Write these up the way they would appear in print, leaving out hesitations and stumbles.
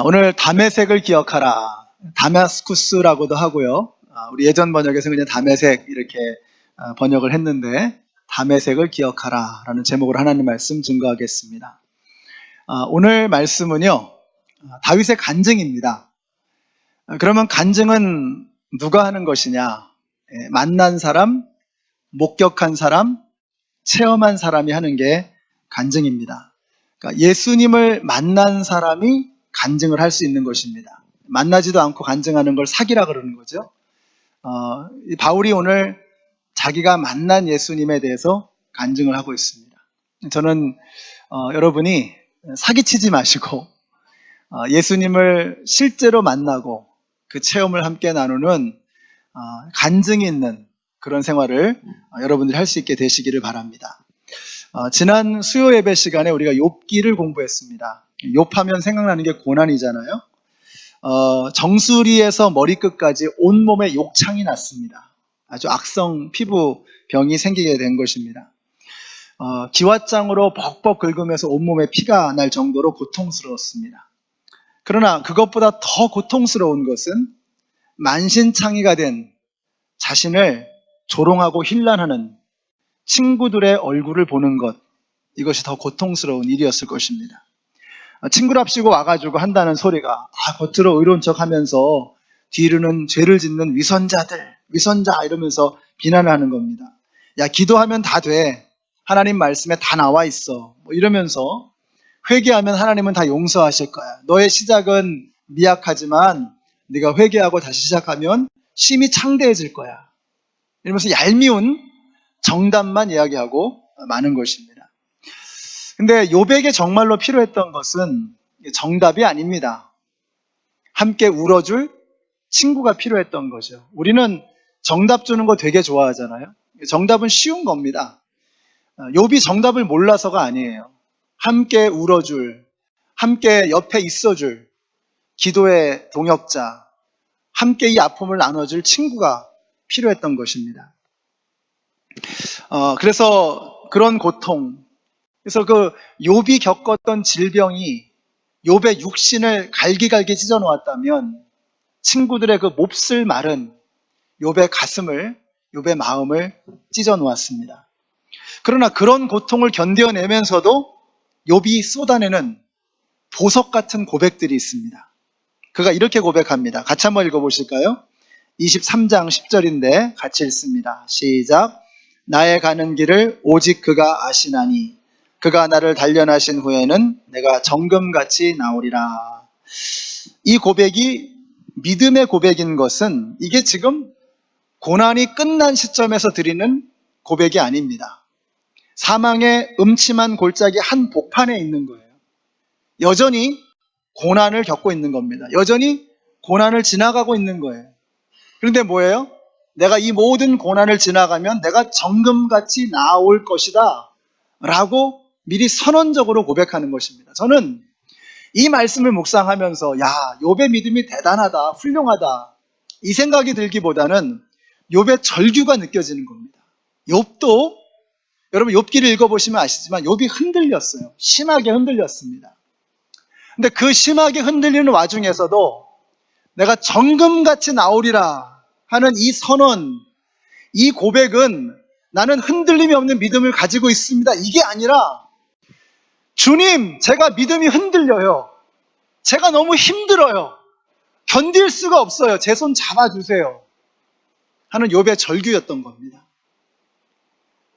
오늘 다메섹을 기억하라. 다마스쿠스라고도 하고요. 우리 예전 번역에서 그냥 다메섹 이렇게 번역을 했는데 다메섹을 기억하라 라는 제목으로 하나님 말씀 증거하겠습니다. 오늘 말씀은요, 다윗의 간증입니다. 그러면 간증은 누가 하는 것이냐? 만난 사람, 목격한 사람, 체험한 사람이 하는 게 간증입니다. 그러니까 예수님을 만난 사람이 간증을 할 수 있는 것입니다. 만나지도 않고 간증하는 걸 사기라 그러는 거죠. 바울이 오늘 자기가 만난 예수님에 대해서 간증을 하고 있습니다. 저는 여러분이 사기치지 마시고 예수님을 실제로 만나고 그 체험을 함께 나누는 간증이 있는 그런 생활을 여러분들이 할 수 있게 되시기를 바랍니다. 지난 수요 예배 시간에 우리가 욥기를 공부했습니다. 욥하면 생각나는 게 고난이잖아요. 정수리에서 머리끝까지 온몸에 욕창이 났습니다. 아주 악성 피부병이 생기게 된 것입니다. 기왓장으로 벅벅 긁으면서 온몸에 피가 날 정도로 고통스러웠습니다. 그러나 그것보다 더 고통스러운 것은 만신창이가 된 자신을 조롱하고 힐난하는 친구들의 얼굴을 보는 것, 이것이 더 고통스러운 일이었을 것입니다. 친구랍시고 와가지고 한다는 소리가 겉으로 의로운 척 하면서 뒤로는 죄를 짓는 위선자 이러면서 비난을 하는 겁니다. 야, 기도하면 다 돼. 하나님 말씀에 다 나와 있어. 이러면서 회개하면 하나님은 다 용서하실 거야. 너의 시작은 미약하지만 네가 회개하고 다시 시작하면 심히 창대해질 거야. 이러면서 얄미운 정답만 이야기하고 많은 것입니다. 근데 욥에게 정말로 필요했던 것은 정답이 아닙니다. 함께 울어줄 친구가 필요했던 거죠. 우리는 정답 주는 거 되게 좋아하잖아요. 정답은 쉬운 겁니다. 욥이 정답을 몰라서가 아니에요. 함께 울어줄, 함께 옆에 있어줄 기도의 동역자, 함께 이 아픔을 나눠줄 친구가 필요했던 것입니다. 그래서 그런 고통, 그래서 그 욥이 겪었던 질병이 욥의 육신을 갈기갈기 찢어 놓았다면 친구들의 그 몹쓸 말은 욥의 가슴을, 욥의 마음을 찢어 놓았습니다. 그러나 그런 고통을 견뎌내면서도 욥이 쏟아내는 보석 같은 고백들이 있습니다. 그가 이렇게 고백합니다. 같이 한번 읽어보실까요? 23장 10절인데 같이 읽습니다. 시작. 나의 가는 길을 오직 그가 아시나니 그가 나를 단련하신 후에는 내가 정금같이 나오리라. 이 고백이 믿음의 고백인 것은 이게 지금 고난이 끝난 시점에서 드리는 고백이 아닙니다. 사망의 음침한 골짜기 한 복판에 있는 거예요. 여전히 고난을 겪고 있는 겁니다. 여전히 고난을 지나가고 있는 거예요. 그런데 뭐예요? 내가 이 모든 고난을 지나가면 내가 정금같이 나올 것이다 라고 미리 선언적으로 고백하는 것입니다. 저는 이 말씀을 묵상하면서 야, 욥의 믿음이 대단하다, 훌륭하다 이 생각이 들기보다는 욥의 절규가 느껴지는 겁니다. 욥도 여러분 욥기를 읽어보시면 아시지만 욥이 흔들렸어요. 심하게 흔들렸습니다. 근데 그 심하게 흔들리는 와중에서도 내가 정금같이 나오리라 하는 이 선언, 이 고백은 나는 흔들림이 없는 믿음을 가지고 있습니다. 이게 아니라 주님, 제가 믿음이 흔들려요. 제가 너무 힘들어요. 견딜 수가 없어요. 제 손 잡아주세요. 하는 욥의 절규였던 겁니다.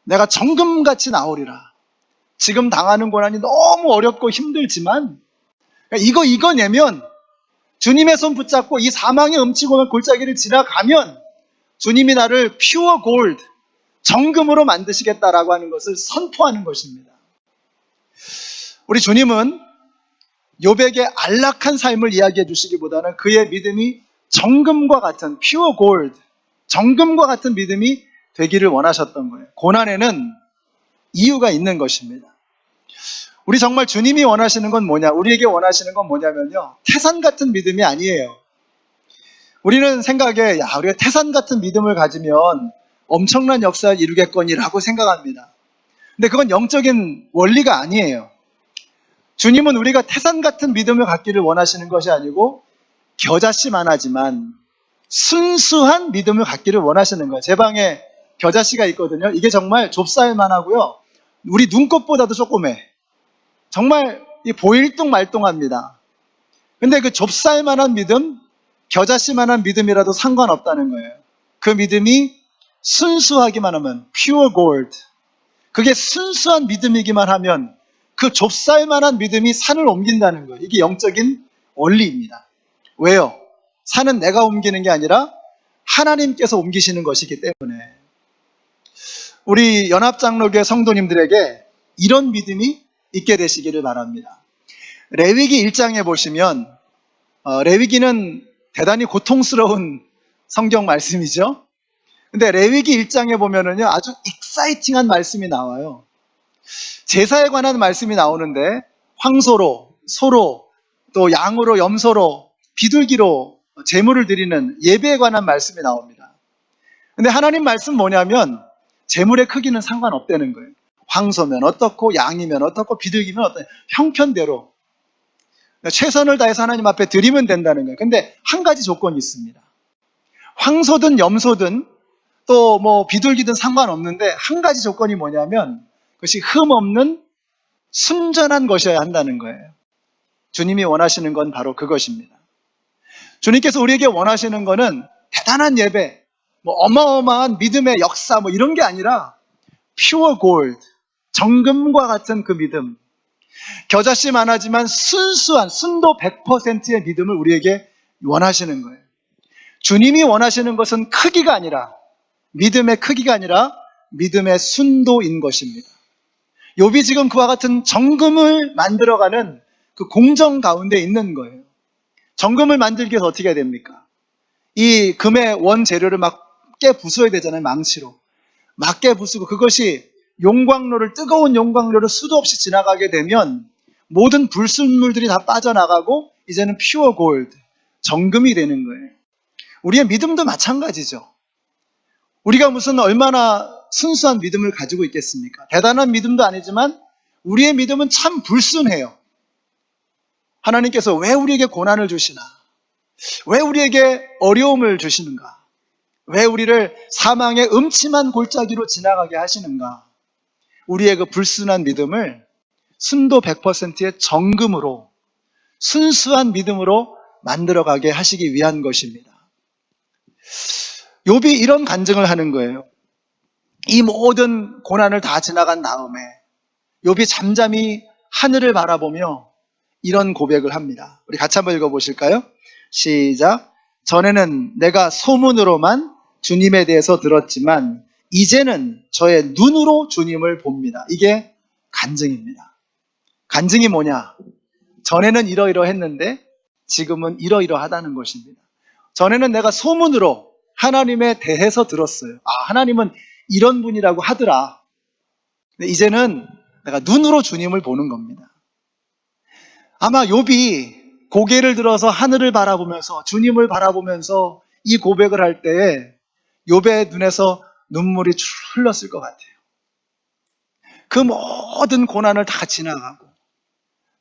내가 정금같이 나오리라. 지금 당하는 고난이 너무 어렵고 힘들지만 이거 내면 주님의 손 붙잡고 이 사망의 음치고 골짜기를 지나가면 주님이 나를 퓨어 골드, 정금으로 만드시겠다라고 하는 것을 선포하는 것입니다. 우리 주님은 욥에게 안락한 삶을 이야기해 주시기보다는 그의 믿음이 정금과 같은 퓨어 골드, 정금과 같은 믿음이 되기를 원하셨던 거예요. 고난에는 이유가 있는 것입니다. 우리 정말 주님이 원하시는 건 뭐냐? 우리에게 원하시는 건 뭐냐면요, 태산 같은 믿음이 아니에요. 우리는 생각에 우리가 태산 같은 믿음을 가지면 엄청난 역사를 이루겠거니라고 생각합니다. 근데 그건 영적인 원리가 아니에요. 주님은 우리가 태산 같은 믿음을 갖기를 원하시는 것이 아니고 겨자씨만 하지만 순수한 믿음을 갖기를 원하시는 거예요. 제 방에 겨자씨가 있거든요. 이게 정말 좁쌀만 하고요. 우리 눈곱보다도 조그매. 정말 보일 둥 말둥합니다. 근데 그 좁쌀만한 믿음, 겨자씨만한 믿음이라도 상관없다는 거예요. 그 믿음이 순수하기만 하면 pure gold. 그게 순수한 믿음이기만 하면 그 좁쌀만한 믿음이 산을 옮긴다는 거예요. 이게 영적인 원리입니다. 왜요? 산은 내가 옮기는 게 아니라 하나님께서 옮기시는 것이기 때문에. 우리 연합장로교회 성도님들에게 이런 믿음이 있게 되시기를 바랍니다. 레위기 1장에 보시면 레위기는 대단히 고통스러운 성경 말씀이죠. 근데 레위기 1장에 보면은요, 아주 익사이팅한 말씀이 나와요. 제사에 관한 말씀이 나오는데 황소로, 소로, 또 양으로, 염소로, 비둘기로 제물을 드리는 예배에 관한 말씀이 나옵니다. 근데 하나님 말씀 뭐냐면 제물의 크기는 상관없다는 거예요. 황소면 어떻고 양이면 어떻고 비둘기면 어떻고 형편대로 최선을 다해서 하나님 앞에 드리면 된다는 거예요. 근데 한 가지 조건이 있습니다. 황소든 염소든 또 뭐 비둘기든 상관없는데 한 가지 조건이 뭐냐면 그것이 흠 없는 순전한 것이어야 한다는 거예요. 주님이 원하시는 건 바로 그것입니다. 주님께서 우리에게 원하시는 거는 대단한 예배, 뭐 어마어마한 믿음의 역사 뭐 이런 게 아니라 pure gold, 정금과 같은 그 믿음, 겨자씨만 하지만 순수한 순도 100%의 믿음을 우리에게 원하시는 거예요. 주님이 원하시는 것은 크기가 아니라 믿음의 크기가 아니라 믿음의 순도인 것입니다. 욥이 지금 그와 같은 정금을 만들어가는 그 공정 가운데 있는 거예요. 정금을 만들기 위해서 어떻게 해야 됩니까? 이 금의 원재료를 막 깨부숴야 되잖아요. 망치로. 막 깨부수고 그것이 용광로를 뜨거운 용광로를 수도 없이 지나가게 되면 모든 불순물들이 다 빠져나가고 이제는 pure gold, 정금이 되는 거예요. 우리의 믿음도 마찬가지죠. 우리가 무슨 얼마나 순수한 믿음을 가지고 있겠습니까? 대단한 믿음도 아니지만 우리의 믿음은 참 불순해요. 하나님께서 왜 우리에게 고난을 주시나? 왜 우리에게 어려움을 주시는가? 왜 우리를 사망의 음침한 골짜기로 지나가게 하시는가? 우리의 그 불순한 믿음을 순도 100%의 정금으로 순수한 믿음으로 만들어가게 하시기 위한 것입니다. 욥이 이런 간증을 하는 거예요. 이 모든 고난을 다 지나간 다음에 욥이 잠잠히 하늘을 바라보며 이런 고백을 합니다. 우리 같이 한번 읽어보실까요? 시작. 전에는 내가 소문으로만 주님에 대해서 들었지만 이제는 저의 눈으로 주님을 봅니다. 이게 간증입니다. 간증이 뭐냐? 전에는 이러이러했는데 지금은 이러이러하다는 것입니다. 전에는 내가 소문으로 하나님에 대해서 들었어요. 아, 하나님은 이런 분이라고 하더라. 근데 이제는 내가 눈으로 주님을 보는 겁니다. 아마 욥이 고개를 들어서 하늘을 바라보면서 주님을 바라보면서 이 고백을 할 때에 욥의 눈에서 눈물이 흘렀을 것 같아요. 그 모든 고난을 다 지나가고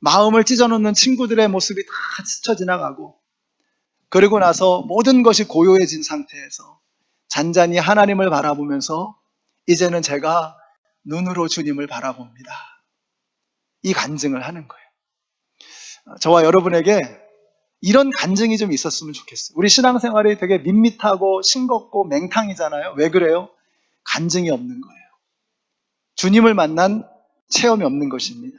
마음을 찢어놓는 친구들의 모습이 다 스쳐 지나가고 그리고 나서 모든 것이 고요해진 상태에서 잔잔히 하나님을 바라보면서 이제는 제가 눈으로 주님을 바라봅니다. 이 간증을 하는 거예요. 저와 여러분에게 이런 간증이 좀 있었으면 좋겠어요. 우리 신앙생활이 되게 밋밋하고 싱겁고 맹탕이잖아요. 왜 그래요? 간증이 없는 거예요. 주님을 만난 체험이 없는 것입니다.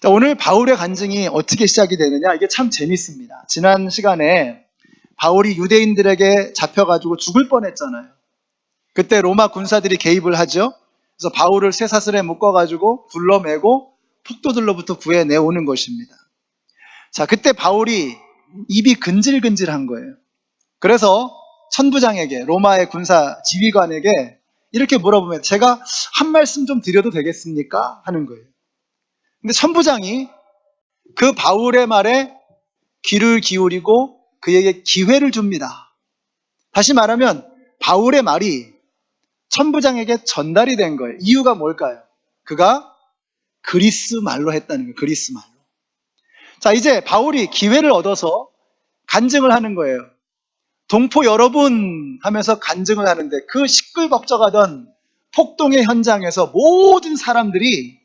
자, 오늘 바울의 간증이 어떻게 시작이 되느냐? 이게 참 재밌습니다. 지난 시간에 바울이 유대인들에게 잡혀가지고 죽을 뻔했잖아요. 그때 로마 군사들이 개입을 하죠. 그래서 바울을 쇠사슬에 묶어가지고 불러매고 폭도들로부터 구해내오는 것입니다. 자, 그때 바울이 입이 근질근질한 거예요. 그래서 천부장에게, 로마의 군사 지휘관에게 이렇게 물어보면 제가 한 말씀 좀 드려도 되겠습니까? 하는 거예요. 근데 천부장이 그 바울의 말에 귀를 기울이고 그에게 기회를 줍니다. 다시 말하면 바울의 말이 천부장에게 전달이 된 거예요. 이유가 뭘까요? 그가 그리스 말로 했다는 거예요. 그리스 말로. 자, 이제 바울이 기회를 얻어서 간증을 하는 거예요. 동포 여러분 하면서 간증을 하는데 그 시끌벅적하던 폭동의 현장에서 모든 사람들이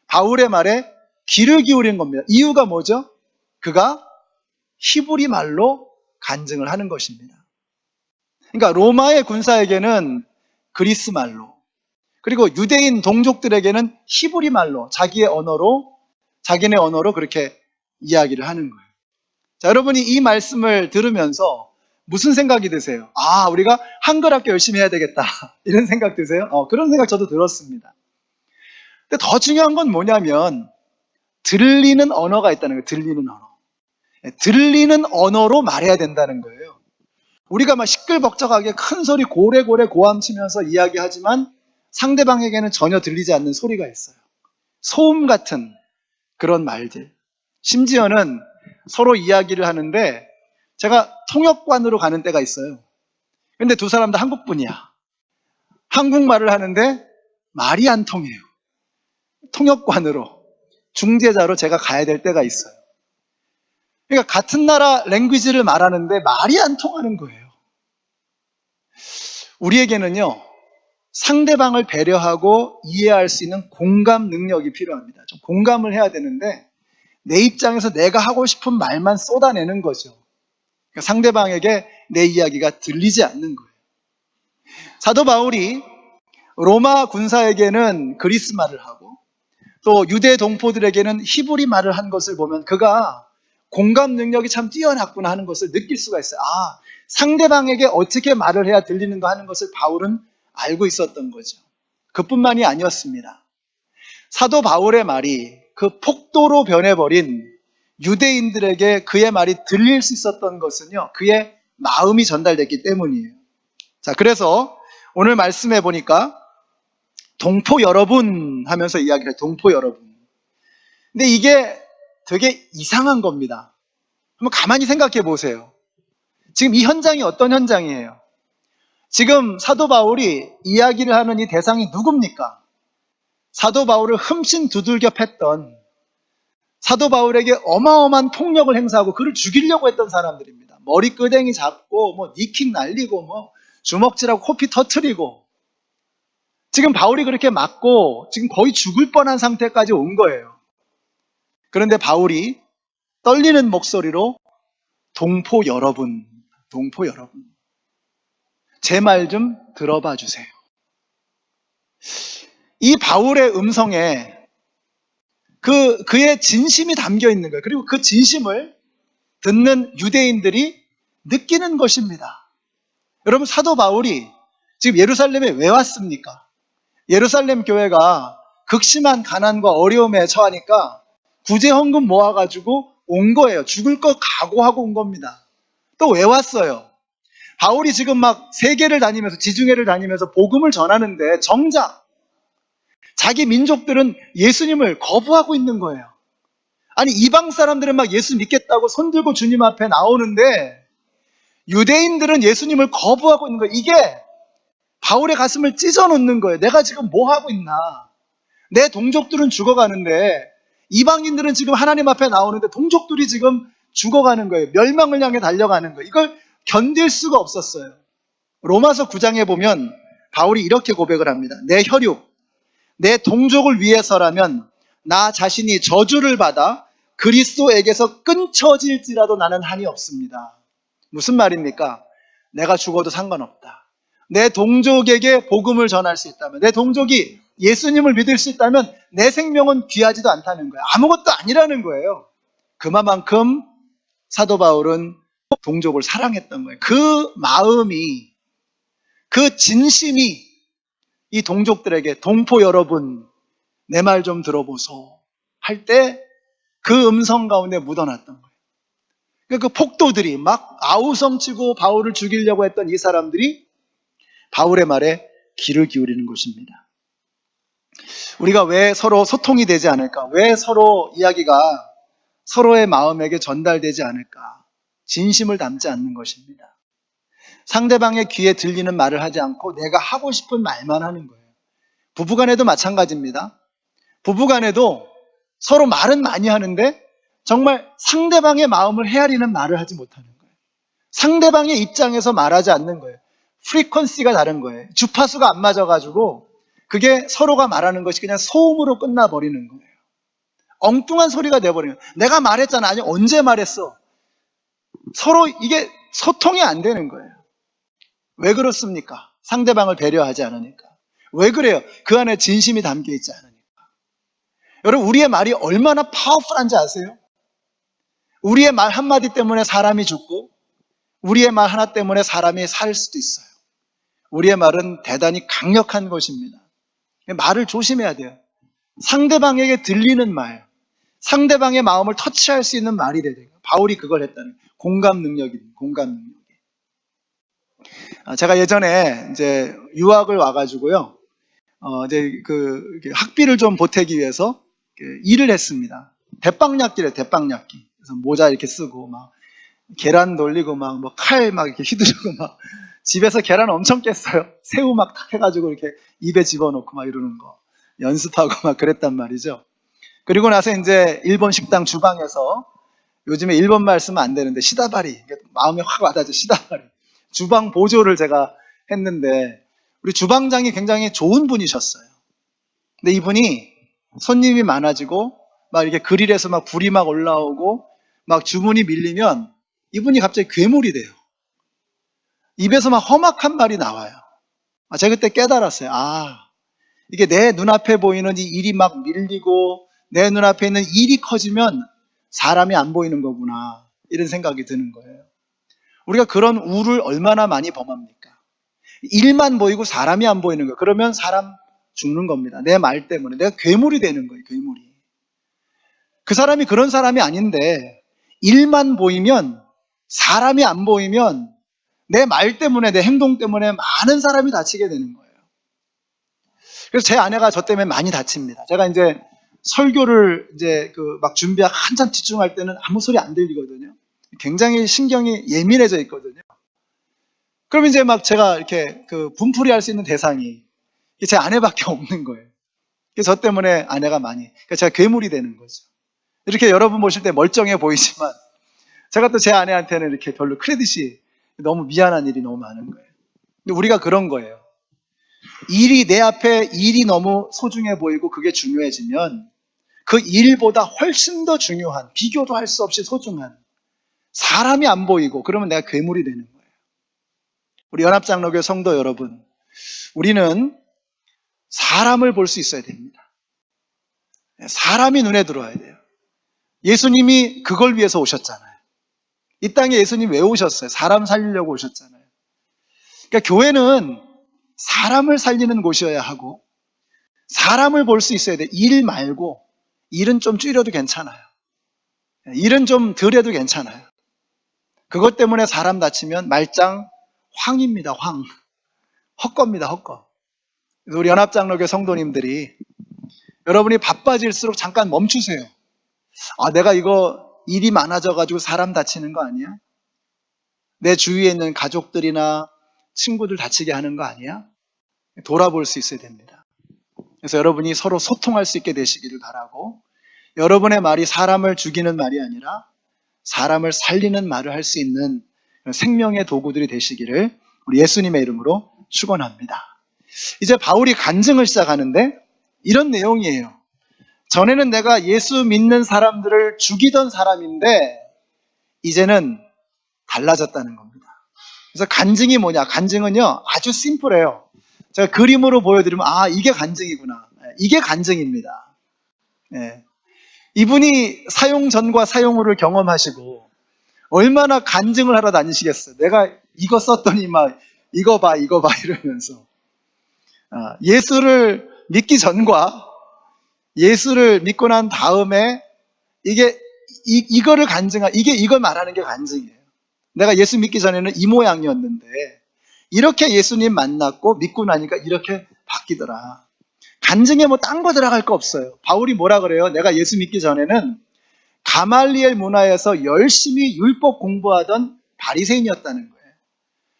바울의 말에 귀를 기울인 겁니다. 이유가 뭐죠? 그가 히브리 말로 간증을 하는 것입니다. 그러니까 로마의 군사에게는 그리스 말로, 그리고 유대인 동족들에게는 히브리 말로, 자기네 언어로 그렇게 이야기를 하는 거예요. 자, 여러분이 이 말씀을 들으면서 무슨 생각이 드세요? 아, 우리가 한글 학교 열심히 해야 되겠다. 이런 생각 드세요? 그런 생각 저도 들었습니다. 근데 더 중요한 건 뭐냐면 들리는 언어가 있다는 거예요. 들리는 언어. 들리는 언어로 말해야 된다는 거예요. 우리가 막 시끌벅적하게 큰 소리 고래고래 고함치면서 이야기하지만 상대방에게는 전혀 들리지 않는 소리가 있어요. 소음 같은 그런 말들. 심지어는 서로 이야기를 하는데 제가 통역관으로 가는 때가 있어요. 근데 두 사람 다 한국분이야. 한국말을 하는데 말이 안 통해요. 통역관으로, 중재자로 제가 가야 될 때가 있어요. 그러니까 같은 나라 랭귀지를 말하는데 말이 안 통하는 거예요. 우리에게는요, 상대방을 배려하고 이해할 수 있는 공감 능력이 필요합니다. 좀 공감을 해야 되는데 내 입장에서 내가 하고 싶은 말만 쏟아내는 거죠. 그러니까 상대방에게 내 이야기가 들리지 않는 거예요. 사도 바울이 로마 군사에게는 그리스 말을 하고 또 유대 동포들에게는 히브리 말을 한 것을 보면 그가 공감 능력이 참 뛰어났구나 하는 것을 느낄 수가 있어요. 아, 상대방에게 어떻게 말을 해야 들리는가 하는 것을 바울은 알고 있었던 거죠. 그뿐만이 아니었습니다. 사도 바울의 말이 그 폭도로 변해버린 유대인들에게 그의 말이 들릴 수 있었던 것은요, 그의 마음이 전달됐기 때문이에요. 자, 그래서 오늘 말씀해 보니까 동포 여러분 하면서 이야기를 해요. 동포 여러분. 근데 이게 되게 이상한 겁니다. 한번 가만히 생각해 보세요. 지금 이 현장이 어떤 현장이에요? 지금 사도 바울이 이야기를 하는 이 대상이 누굽니까? 사도 바울을 흠씬 두들겨 팼던, 사도 바울에게 어마어마한 폭력을 행사하고 그를 죽이려고 했던 사람들입니다. 머리끄댕이 잡고 뭐 니킥 날리고 뭐 주먹질하고 코피 터트리고, 지금 바울이 그렇게 맞고 지금 거의 죽을 뻔한 상태까지 온 거예요. 그런데 바울이 떨리는 목소리로 동포 여러분, 제 말 좀 들어봐 주세요. 이 바울의 음성에 그의 진심이 담겨 있는 거예요. 그리고 그 진심을 듣는 유대인들이 느끼는 것입니다. 여러분, 사도 바울이 지금 예루살렘에 왜 왔습니까? 예루살렘 교회가 극심한 가난과 어려움에 처하니까 구제 헌금 모아가지고 온 거예요. 죽을 거 각오하고 온 겁니다. 또 왜 왔어요? 바울이 지금 막 세계를 다니면서, 지중해를 다니면서 복음을 전하는데 정작 자기 민족들은 예수님을 거부하고 있는 거예요. 아니, 이방 사람들은 막 예수 믿겠다고 손들고 주님 앞에 나오는데 유대인들은 예수님을 거부하고 있는 거예요. 이게 바울의 가슴을 찢어놓는 거예요. 내가 지금 뭐 하고 있나? 내 동족들은 죽어가는데 이방인들은 지금 하나님 앞에 나오는데 동족들이 지금 죽어가는 거예요. 멸망을 향해 달려가는 거예요. 이걸 견딜 수가 없었어요. 로마서 9장에 보면 바울이 이렇게 고백을 합니다. 내 혈육, 내 동족을 위해서라면 나 자신이 저주를 받아 그리스도에게서 끊쳐질지라도 나는 한이 없습니다. 무슨 말입니까? 내가 죽어도 상관없다. 내 동족에게 복음을 전할 수 있다면, 내 동족이 예수님을 믿을 수 있다면 내 생명은 귀하지도 않다는 거예요. 아무것도 아니라는 거예요. 그만큼 사도 바울은 동족을 사랑했던 거예요. 그 마음이, 그 진심이 이 동족들에게 동포 여러분, 내 말 좀 들어보소 할 때 그 음성 가운데 묻어놨던 거예요. 그러니까 그 폭도들이 막 아우성치고 바울을 죽이려고 했던 이 사람들이 바울의 말에 귀를 기울이는 것입니다. 우리가 왜 서로 소통이 되지 않을까? 왜 서로 이야기가 서로의 마음에게 전달되지 않을까? 진심을 담지 않는 것입니다. 상대방의 귀에 들리는 말을 하지 않고 내가 하고 싶은 말만 하는 거예요. 부부간에도 마찬가지입니다. 부부간에도 서로 말은 많이 하는데 정말 상대방의 마음을 헤아리는 말을 하지 못하는 거예요. 상대방의 입장에서 말하지 않는 거예요. 프리퀀시가 다른 거예요. 주파수가 안 맞아가지고 그게 서로가 말하는 것이 그냥 소음으로 끝나버리는 거예요. 엉뚱한 소리가 돼버리는 거예요. 내가 말했잖아. 아니 언제 말했어? 서로 이게 소통이 안 되는 거예요. 왜 그렇습니까? 상대방을 배려하지 않으니까. 왜 그래요? 그 안에 진심이 담겨 있지 않으니까. 여러분, 우리의 말이 얼마나 파워풀한지 아세요? 우리의 말 한마디 때문에 사람이 죽고 우리의 말 하나 때문에 사람이 살 수도 있어요. 우리의 말은 대단히 강력한 것입니다. 말을 조심해야 돼요. 상대방에게 들리는 말, 상대방의 마음을 터치할 수 있는 말이 돼야 돼요. 바울이 그걸 했다는 거예요. 공감 능력입니다. 공감 능력이. 제가 예전에 이제 유학을 와가지고요, 이제 그 학비를 좀 보태기 위해서 일을 했습니다. 대빵약기래, 대빵약기. 그래서 모자 이렇게 쓰고 막 계란 돌리고 막 뭐 칼 막 이렇게 휘두르고 막 집에서 계란 엄청 깼어요. 새우 막 탁 해가지고 이렇게 입에 집어넣고 막 이러는 거 연습하고 막 그랬단 말이죠. 그리고 나서 이제 일본 식당 주방에서 요즘에 일본말 쓰면 안 되는데 시다바리, 마음에 확 와닿죠. 시다바리. 주방 보조를 제가 했는데 우리 주방장이 굉장히 좋은 분이셨어요. 근데 이분이 손님이 많아지고 막 이렇게 그릴에서 막 불이 막 올라오고 막 주문이 밀리면 이분이 갑자기 괴물이 돼요. 입에서 막 험악한 말이 나와요. 제가 그때 깨달았어요. 이게 내 눈앞에 보이는 이 일이 막 밀리고 내 눈앞에 있는 일이 커지면 사람이 안 보이는 거구나, 이런 생각이 드는 거예요. 우리가 그런 우를 얼마나 많이 범합니까? 일만 보이고 사람이 안 보이는 거예요. 그러면 사람 죽는 겁니다. 내 말 때문에 내가 괴물이 되는 거예요. 괴물이. 그 사람이 그런 사람이 아닌데 일만 보이면, 사람이 안 보이면 내 말 때문에, 내 행동 때문에 많은 사람이 다치게 되는 거예요. 그래서 제 아내가 저 때문에 많이 다칩니다. 제가 이제 설교를 이제 막 준비하고 한참 집중할 때는 아무 소리 안 들리거든요. 굉장히 신경이 예민해져 있거든요. 그럼 이제 막 제가 이렇게 분풀이 할 수 있는 대상이 제 아내밖에 없는 거예요. 그래서 저 때문에 아내가 많이, 그러니까 제가 괴물이 되는 거죠. 이렇게 여러분 보실 때 멀쩡해 보이지만 제가 또 제 아내한테는 이렇게 별로 크레딧이, 너무 미안한 일이 너무 많은 거예요. 근데 우리가 그런 거예요. 일이, 내 앞에 일이 너무 소중해 보이고 그게 중요해지면 그 일보다 훨씬 더 중요한, 비교도 할 수 없이 소중한 사람이 안 보이고, 그러면 내가 괴물이 되는 거예요. 우리 연합장로교회 성도 여러분, 우리는 사람을 볼 수 있어야 됩니다. 사람이 눈에 들어와야 돼요. 예수님이 그걸 위해서 오셨잖아요. 이 땅에 예수님 왜 오셨어요? 사람 살리려고 오셨잖아요. 그러니까 교회는 사람을 살리는 곳이어야 하고 사람을 볼 수 있어야 돼요. 일 말고, 일은 좀 줄여도 괜찮아요. 일은 좀 덜 해도 괜찮아요. 그것 때문에 사람 다치면 말짱 황입니다. 황. 헛겁니다. 헛거. 그래서 우리 연합장로교 성도님들이 여러분이 바빠질수록 잠깐 멈추세요. 내가 이거 일이 많아져가지고 사람 다치는 거 아니야? 내 주위에 있는 가족들이나 친구들 다치게 하는 거 아니야? 돌아볼 수 있어야 됩니다. 그래서 여러분이 서로 소통할 수 있게 되시기를 바라고, 여러분의 말이 사람을 죽이는 말이 아니라 사람을 살리는 말을 할 수 있는 생명의 도구들이 되시기를 우리 예수님의 이름으로 축원합니다. 이제 바울이 간증을 시작하는데 이런 내용이에요. 전에는 내가 예수 믿는 사람들을 죽이던 사람인데 이제는 달라졌다는 겁니다. 그래서 간증이 뭐냐? 간증은요, 아주 심플해요. 제가 그림으로 보여드리면 이게 간증이구나. 이게 간증입니다. 네. 이분이 사용 전과 사용 후를 경험하시고 얼마나 간증을 하러 다니시겠어요. 내가 이거 썼더니 막 이거 봐 이러면서 예수를 믿기 전과 예수를 믿고 난 다음에 이거를 이걸 말하는 게 간증이에요. 내가 예수 믿기 전에는 이 모양이었는데 이렇게 예수님 만났고 믿고 나니까 이렇게 바뀌더라. 간증에 뭐 딴 거 들어갈 거 없어요. 바울이 뭐라 그래요? 내가 예수 믿기 전에는 가말리엘 문화에서 열심히 율법 공부하던 바리새인이었다는 거예요.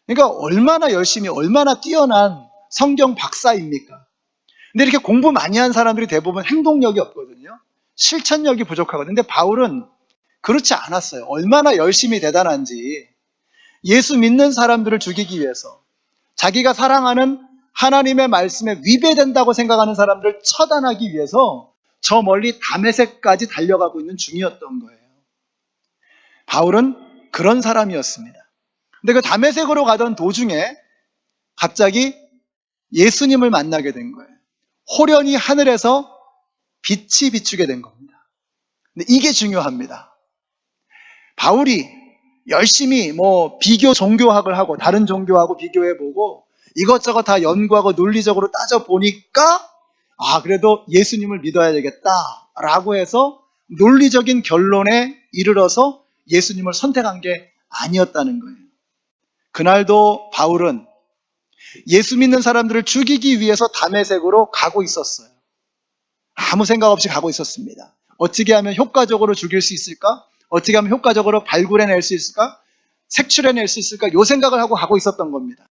그러니까 얼마나 열심히, 얼마나 뛰어난 성경 박사입니까? 근데 이렇게 공부 많이 한 사람들이 대부분 행동력이 없거든요. 실천력이 부족하거든요. 근데 바울은 그렇지 않았어요. 얼마나 열심히 대단한지. 예수 믿는 사람들을 죽이기 위해서, 자기가 사랑하는 하나님의 말씀에 위배된다고 생각하는 사람들을 처단하기 위해서 저 멀리 다메섹까지 달려가고 있는 중이었던 거예요. 바울은 그런 사람이었습니다. 근데 그 다메섹으로 가던 도중에 갑자기 예수님을 만나게 된 거예요. 호련히 하늘에서 빛이 비추게 된 겁니다. 근데 이게 중요합니다. 바울이 열심히 비교 종교학을 하고 다른 종교하고 비교해보고 이것저것 다 연구하고 논리적으로 따져보니까 그래도 예수님을 믿어야 되겠다라고 해서 논리적인 결론에 이르러서 예수님을 선택한 게 아니었다는 거예요. 그날도 바울은 예수 믿는 사람들을 죽이기 위해서 다메섹으로 가고 있었어요. 아무 생각 없이 가고 있었습니다. 어떻게 하면 효과적으로 죽일 수 있을까? 어떻게 하면 효과적으로 발굴해낼 수 있을까? 색출해낼 수 있을까? 요 생각을 하고 가고 있었던 겁니다.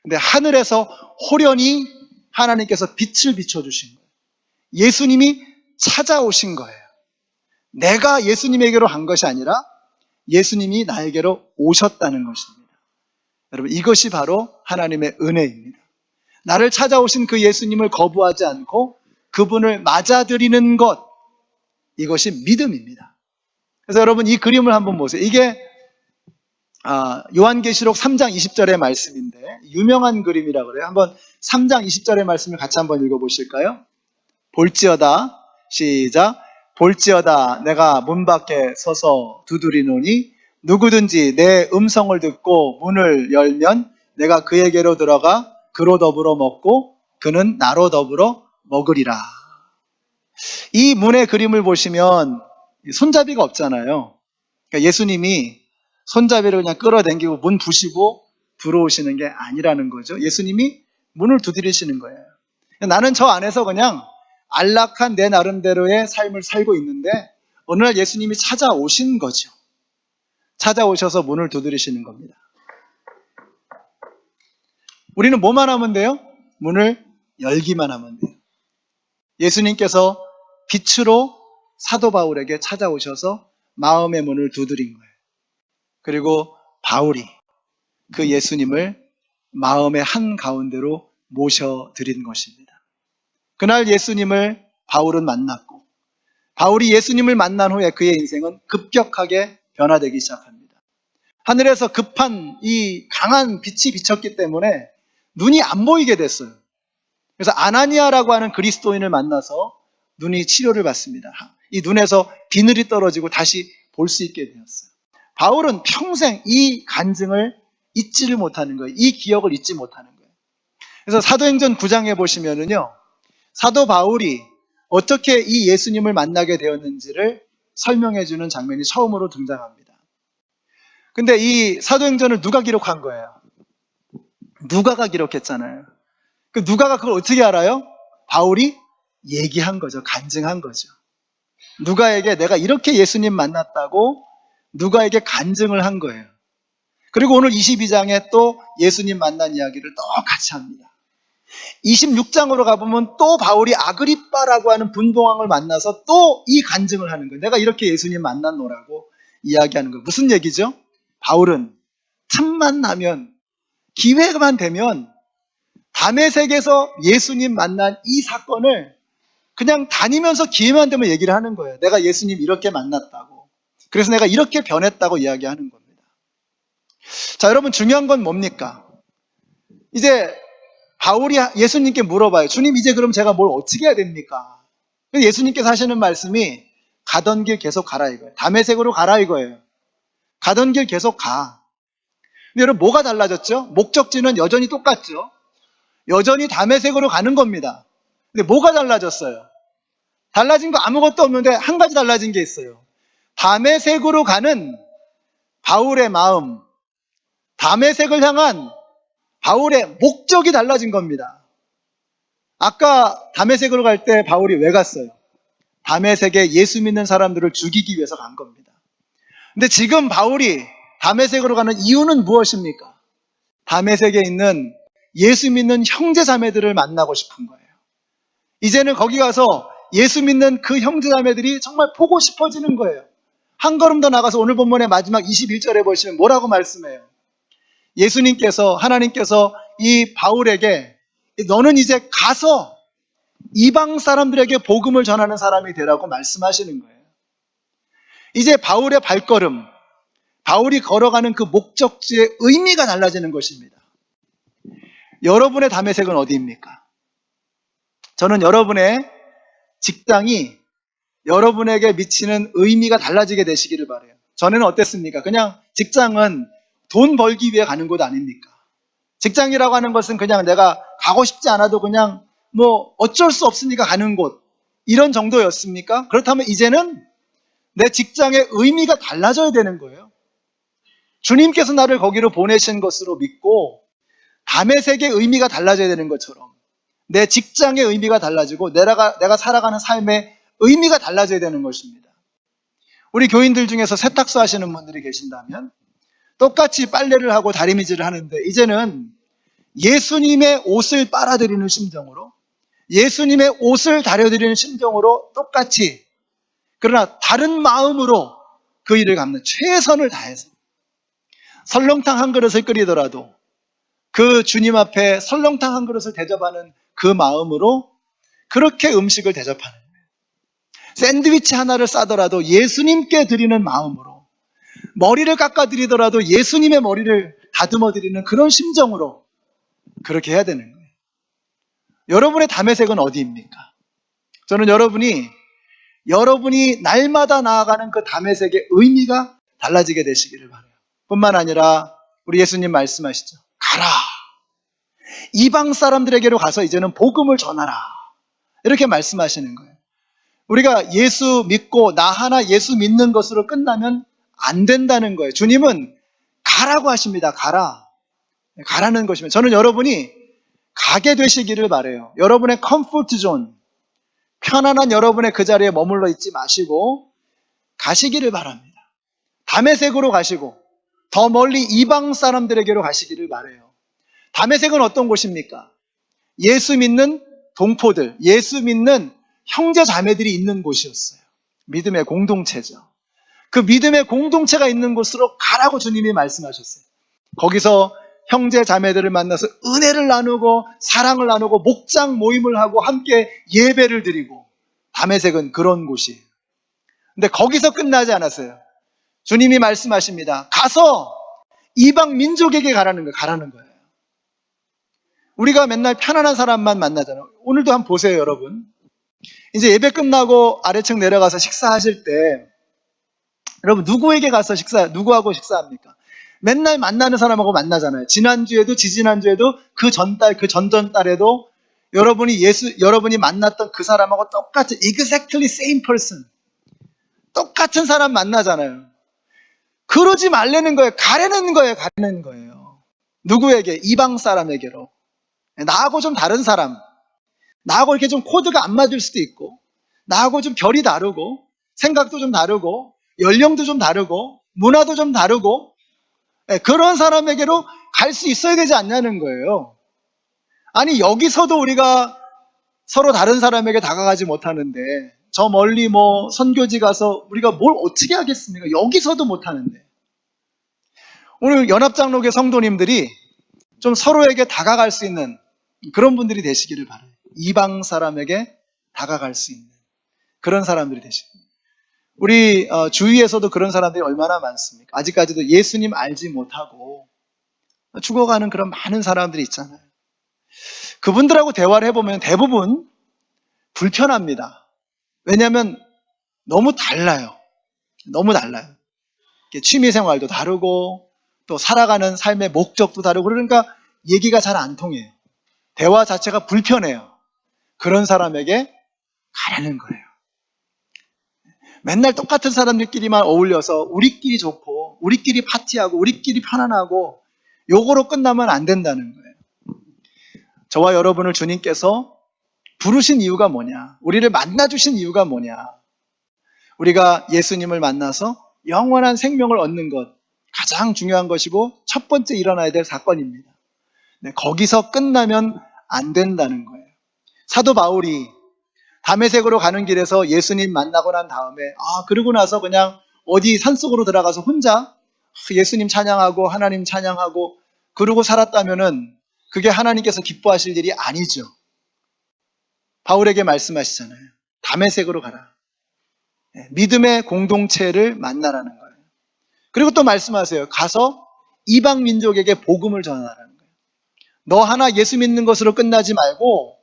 근데 하늘에서 호련히 하나님께서 빛을 비춰주신 거예요. 예수님이 찾아오신 거예요. 내가 예수님에게로 간 것이 아니라 예수님이 나에게로 오셨다는 것입니다. 여러분, 이것이 바로 하나님의 은혜입니다. 나를 찾아오신 그 예수님을 거부하지 않고 그분을 맞아들이는 것, 이것이 믿음입니다. 그래서 여러분, 이 그림을 한번 보세요. 이게 요한계시록 3장 20절의 말씀인데 유명한 그림이라고 그래요. 한번 3장 20절의 말씀을 같이 한번 읽어보실까요? 볼지어다, 시작. 볼지어다, 내가 문 밖에 서서 두드리노니 누구든지 내 음성을 듣고 문을 열면 내가 그에게로 들어가 그로 더불어 먹고 그는 나로 더불어 먹으리라. 이 문의 그림을 보시면 손잡이가 없잖아요. 그러니까 예수님이 손잡이를 그냥 끌어당기고 문 부시고 들어오시는 게 아니라는 거죠. 예수님이 문을 두드리시는 거예요. 나는 저 안에서 그냥 안락한 내 나름대로의 삶을 살고 있는데 어느 날 예수님이 찾아오신 거죠. 찾아오셔서 문을 두드리시는 겁니다. 우리는 뭐만 하면 돼요? 문을 열기만 하면 돼요. 예수님께서 빛으로 사도 바울에게 찾아오셔서 마음의 문을 두드린 거예요. 그리고 바울이 그 예수님을 마음의 한가운데로 모셔드린 것입니다. 그날 예수님을 바울은 만났고 바울이 예수님을 만난 후에 그의 인생은 급격하게 변화되기 시작합니다. 하늘에서 급한 이 강한 빛이 비쳤기 때문에 눈이 안 보이게 됐어요. 그래서 아나니아라고 하는 그리스도인을 만나서 눈이 치료를 받습니다. 이 눈에서 비늘이 떨어지고 다시 볼 수 있게 되었어요. 바울은 평생 이 간증을 잊지를 못하는 거예요. 이 기억을 잊지 못하는 거예요. 그래서 사도행전 9장에 보시면은요, 사도 바울이 어떻게 이 예수님을 만나게 되었는지를 설명해 주는 장면이 처음으로 등장합니다. 근데 이 사도행전을 누가 기록한 거예요? 누가가 기록했잖아요. 그 누가가 그걸 어떻게 알아요? 바울이 얘기한 거죠. 간증한 거죠. 누가에게 내가 이렇게 예수님 만났다고 누가에게 간증을 한 거예요. 그리고 오늘 22장에 또 예수님 만난 이야기를 똑같이 합니다. 26장으로 가보면 또 바울이 아그리빠라고 하는 분봉왕을 만나서 또 이 간증을 하는 거예요. 내가 이렇게 예수님 만났노라고 이야기하는 거예요. 무슨 얘기죠? 바울은 틈만 나면, 기회만 되면 다메섹에서 예수님 만난 이 사건을 그냥 다니면서 기회만 되면 얘기를 하는 거예요. 내가 예수님 이렇게 만났다고. 그래서 내가 이렇게 변했다고 이야기하는 겁니다. 자, 여러분, 중요한 건 뭡니까? 이제 바울이 예수님께 물어봐요. 주님, 이제 그럼 제가 뭘 어떻게 해야 됩니까? 예수님께서 하시는 말씀이 가던 길 계속 가라 이거예요. 다메섹으로 가라 이거예요. 가던 길 계속 가. 근데 여러분, 뭐가 달라졌죠? 목적지는 여전히 똑같죠? 여전히 다메섹으로 가는 겁니다. 근데 뭐가 달라졌어요? 달라진 거 아무것도 없는데 한 가지 달라진 게 있어요. 다메섹으로 가는 바울의 마음, 다메섹을 향한 바울의 목적이 달라진 겁니다. 아까 다메섹으로 갈 때 바울이 왜 갔어요? 다메섹에 예수 믿는 사람들을 죽이기 위해서 간 겁니다. 근데 지금 바울이 다메섹으로 가는 이유는 무엇입니까? 다메섹에 있는 예수 믿는 형제 자매들을 만나고 싶은 거예요. 이제는 거기 가서 예수 믿는 그 형제자매들이 정말 보고 싶어지는 거예요. 한 걸음 더 나가서 오늘 본문의 마지막 21절에 보시면 뭐라고 말씀해요? 예수님께서, 하나님께서 이 바울에게 너는 이제 가서 이방 사람들에게 복음을 전하는 사람이 되라고 말씀하시는 거예요. 이제 바울의 발걸음, 바울이 걸어가는 그 목적지의 의미가 달라지는 것입니다. 여러분의 다메섹은 어디입니까? 저는 여러분의 직장이 여러분에게 미치는 의미가 달라지게 되시기를 바라요. 전에는 어땠습니까? 그냥 직장은 돈 벌기 위해 가는 곳 아닙니까? 직장이라고 하는 것은 그냥 내가 가고 싶지 않아도 그냥 뭐 어쩔 수 없으니까 가는 곳, 이런 정도였습니까? 그렇다면 이제는 내 직장의 의미가 달라져야 되는 거예요. 주님께서 나를 거기로 보내신 것으로 믿고 다메섹의 의미가 달라져야 되는 것처럼 내 직장의 의미가 달라지고 내가 살아가는 삶의 의미가 달라져야 되는 것입니다. 우리 교인들 중에서 세탁소 하시는 분들이 계신다면 똑같이 빨래를 하고 다리미질을 하는데 이제는 예수님의 옷을 빨아들이는 심정으로, 예수님의 옷을 다려드리는 심정으로 똑같이, 그러나 다른 마음으로 그 일을 갚는, 최선을 다해서 설렁탕 한 그릇을 끓이더라도 그 주님 앞에 설렁탕 한 그릇을 대접하는 그 마음으로 그렇게 음식을 대접하는 거예요. 샌드위치 하나를 싸더라도 예수님께 드리는 마음으로, 머리를 깎아드리더라도 예수님의 머리를 다듬어 드리는 그런 심정으로 그렇게 해야 되는 거예요. 여러분의 다메섹은 어디입니까? 저는 여러분이 날마다 나아가는 그 다메섹의 의미가 달라지게 되시기를 바라요. 뿐만 아니라 우리 예수님 말씀하시죠. 가라. 이방 사람들에게로 가서 이제는 복음을 전하라. 이렇게 말씀하시는 거예요. 우리가 예수 믿고 나 하나 예수 믿는 것으로 끝나면 안 된다는 거예요. 주님은 가라고 하십니다. 가라는 것입니다. 저는 여러분이 가게 되시기를 바라요. 여러분의 컴포트 존, 편안한 여러분의 그 자리에 머물러 있지 마시고 가시기를 바랍니다. 다메섹으로 가시고 더 멀리 이방 사람들에게로 가시기를 바라요. 다메섹은 어떤 곳입니까? 예수 믿는 동포들, 예수 믿는 형제 자매들이 있는 곳이었어요. 믿음의 공동체죠. 그 믿음의 공동체가 있는 곳으로 가라고 주님이 말씀하셨어요. 거기서 형제 자매들을 만나서 은혜를 나누고 사랑을 나누고 목장 모임을 하고 함께 예배를 드리고, 다메섹은 그런 곳이에요. 근데 거기서 끝나지 않았어요. 주님이 말씀하십니다. 가서 이방 민족에게 가라는 거예요. 우리가 맨날 편안한 사람만 만나잖아요. 오늘도 한번 보세요, 여러분. 이제 예배 끝나고 아래층 내려가서 식사하실 때 여러분 누구에게 가서 누구하고 식사합니까? 맨날 만나는 사람하고 만나잖아요. 지난주에도 지지난주에도 그 전달 그 전전달에도 여러분이 만났던 그 사람하고 똑같은 exactly same person, 똑같은 사람 만나잖아요. 그러지 말라는 거예요. 가라는 거예요. 누구에게? 이방 사람에게로. 나하고 좀 다른 사람, 나하고 이렇게 좀 코드가 안 맞을 수도 있고, 나하고 좀 결이 다르고, 생각도 좀 다르고, 연령도 좀 다르고, 문화도 좀 다르고, 그런 사람에게로 갈 수 있어야 되지 않냐는 거예요. 아니, 여기서도 우리가 서로 다른 사람에게 다가가지 못하는데, 저 멀리 뭐 선교지 가서 우리가 뭘 어떻게 하겠습니까? 여기서도 못하는데. 오늘 연합장로교 성도님들이 좀 서로에게 다가갈 수 있는 그런 분들이 되시기를 바라요. 이방 사람에게 다가갈 수 있는 그런 사람들이 되시길. 우리 주위에서도 그런 사람들이 얼마나 많습니까? 아직까지도 예수님 알지 못하고 죽어가는 그런 많은 사람들이 있잖아요. 그분들하고 대화를 해보면 대부분 불편합니다. 왜냐하면 너무 달라요. 취미생활도 다르고 또 살아가는 삶의 목적도 다르고, 그러니까 얘기가 잘 안 통해요. 대화 자체가 불편해요. 그런 사람에게 가라는 거예요. 맨날 똑같은 사람들끼리만 어울려서 우리끼리 좋고 우리끼리 파티하고 우리끼리 편안하고 요거로 끝나면 안 된다는 거예요. 저와 여러분을 주님께서 부르신 이유가 뭐냐? 우리를 만나주신 이유가 뭐냐? 우리가 예수님을 만나서 영원한 생명을 얻는 것, 가장 중요한 것이고 첫 번째 일어나야 될 사건입니다. 네, 거기서 끝나면 안 된다는 거예요. 사도 바울이 다메섹으로 가는 길에서 예수님 만나고 난 다음에 그러고 나서 그냥 어디 산속으로 들어가서 혼자 예수님 찬양하고 하나님 찬양하고 그러고 살았다면은 그게 하나님께서 기뻐하실 일이 아니죠. 바울에게 말씀하시잖아요. 다메섹으로 가라. 믿음의 공동체를 만나라는 거예요. 그리고 또 말씀하세요. 가서 이방 민족에게 복음을 전하라는 거예요. 너 하나 예수 믿는 것으로 끝나지 말고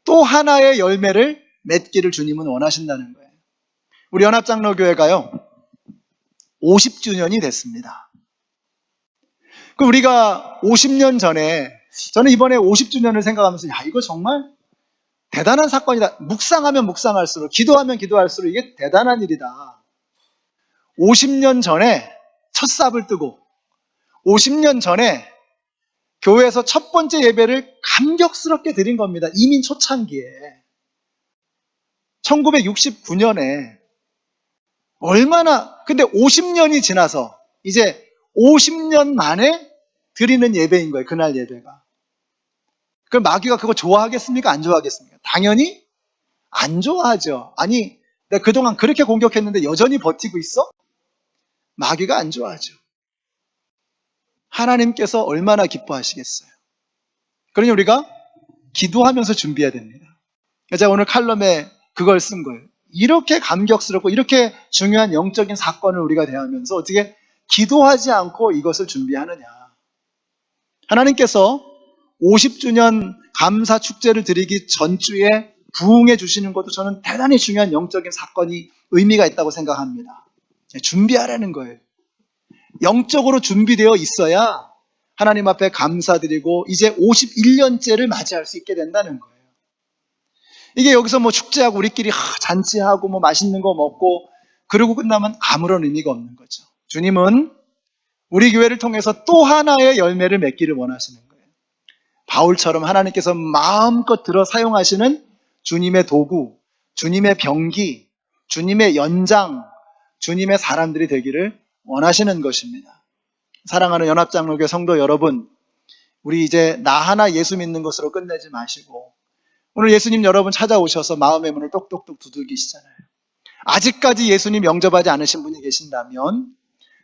또 하나의 열매를 맺기를 주님은 원하신다는 거예요. 우리 연합장로교회가요 50주년이 됐습니다. 그 우리가 50년 전에 저는 이번에 50주년을 생각하면서 이거 정말 대단한 사건이다. 묵상하면 묵상할수록 기도하면 기도할수록 이게 대단한 일이다. 50년 전에 첫 삽을 뜨고 50년 전에 교회에서 첫 번째 예배를 감격스럽게 드린 겁니다. 이민 초창기에 1969년에 근데 50년이 지나서 이제 50년 만에 드리는 예배인 거예요. 그날 예배가. 그럼 마귀가 그거 좋아하겠습니까? 안 좋아하겠습니까? 당연히 안 좋아하죠. 아니, 내가 그동안 그렇게 공격했는데 여전히 버티고 있어? 마귀가 안 좋아하죠. 하나님께서 얼마나 기뻐하시겠어요. 그러니 우리가 기도하면서 준비해야 됩니다. 제가 오늘 칼럼에 그걸 쓴 거예요. 이렇게 감격스럽고 이렇게 중요한 영적인 사건을 우리가 대하면서 어떻게 기도하지 않고 이것을 준비하느냐. 하나님께서 50주년 감사 축제를 드리기 전주에 부응해 주시는 것도 저는 대단히 중요한 영적인 사건이 의미가 있다고 생각합니다. 준비하라는 거예요. 영적으로 준비되어 있어야 하나님 앞에 감사드리고 이제 51년째를 맞이할 수 있게 된다는 거예요. 이게 여기서 뭐 축제하고 우리끼리 잔치하고 뭐 맛있는 거 먹고 그러고 끝나면 아무런 의미가 없는 거죠. 주님은 우리 교회를 통해서 또 하나의 열매를 맺기를 원하시는 거예요. 바울처럼 하나님께서 마음껏 들어 사용하시는 주님의 도구, 주님의 병기, 주님의 연장, 주님의 사람들이 되기를 원하시는 것입니다. 사랑하는 연합장로교 성도 여러분, 우리 이제 나 하나 예수 믿는 것으로 끝내지 마시고 오늘 예수님 여러분 찾아오셔서 마음의 문을 똑똑똑 두들기시잖아요. 아직까지 예수님 영접하지 않으신 분이 계신다면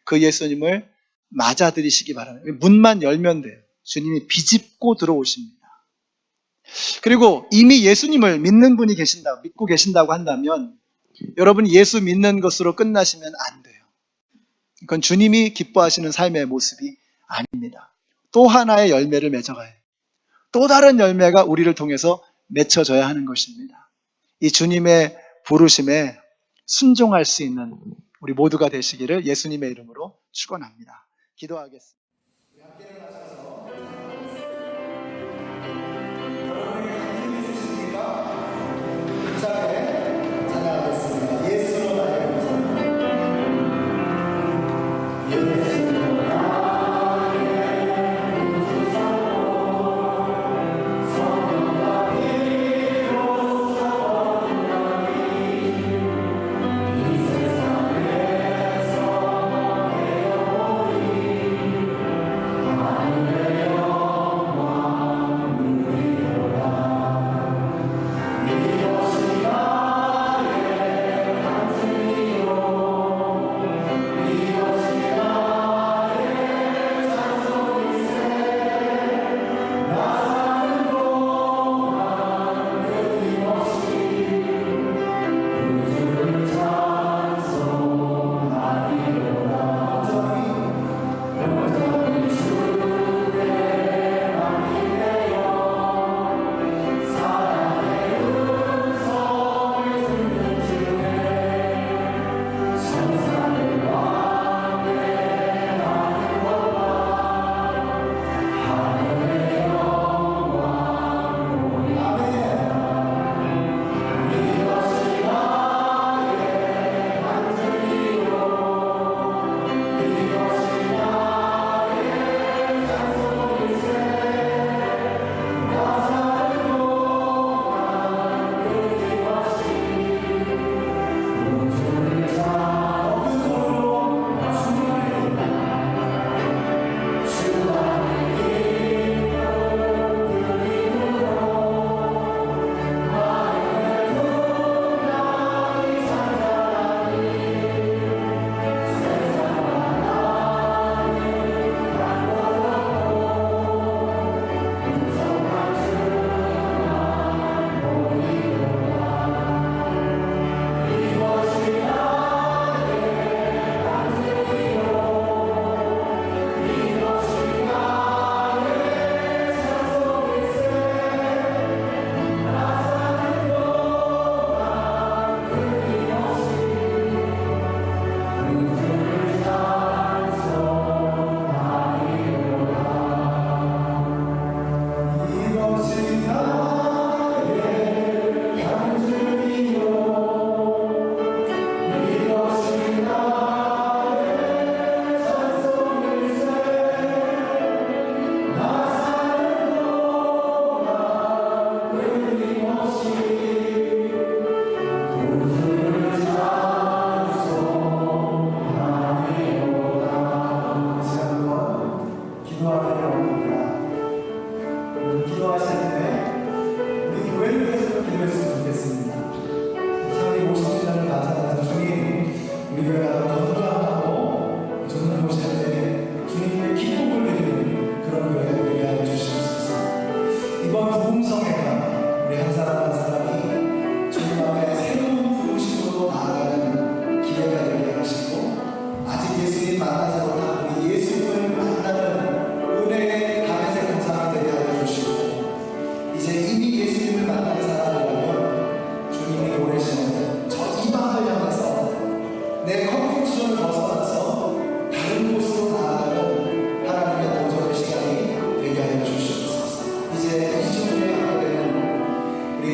그 예수님을 맞아들이시기 바랍니다. 문만 열면 돼요. 주님이 비집고 들어오십니다. 그리고 이미 예수님을 믿는 분이 믿고 계신다고 한다면 여러분 예수 믿는 것으로 끝나시면 안 돼요. 그건 주님이 기뻐하시는 삶의 모습이 아닙니다. 또 하나의 열매를 맺어가요. 또 다른 열매가 우리를 통해서 맺혀져야 하는 것입니다. 이 주님의 부르심에 순종할 수 있는 우리 모두가 되시기를 예수님의 이름으로 축원합니다. 기도하겠습니다.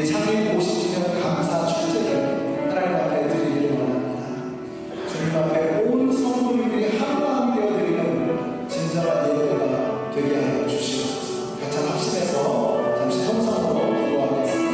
우리 창립 50주년 감사 축제를 하나님 앞에 드리기를 원합니다. 주님 앞에 온 성도님들이 한마음 되어 드리는 진정한 예배가 되게 하여 주시옵소서. 같이 합심해서 잠시 통성으로 기도하겠습니다.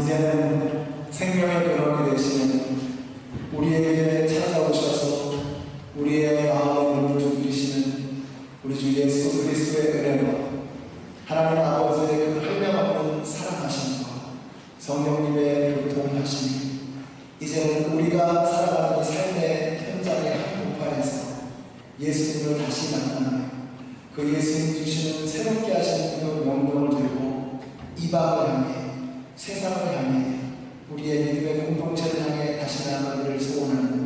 이제는 생명의 근원이 되시는 우리에게 찾아오셔서 우리의 마음의 문을 두드리시는 우리 주 예수 그리스도의 은혜와 하나님 아버지의 그 할례없는 사랑하심과 성령님의 교통하심이 이제는 우리가 살아가는 이 삶의 현장의 한복판에서 예수님을 다시 만나며 그 예수님 주시는 새롭게 하신 그 명령을 들고 이방을 향해 세상을 향해 우리의 믿음의 공동체를 향해 다시 나아가기를 소원하는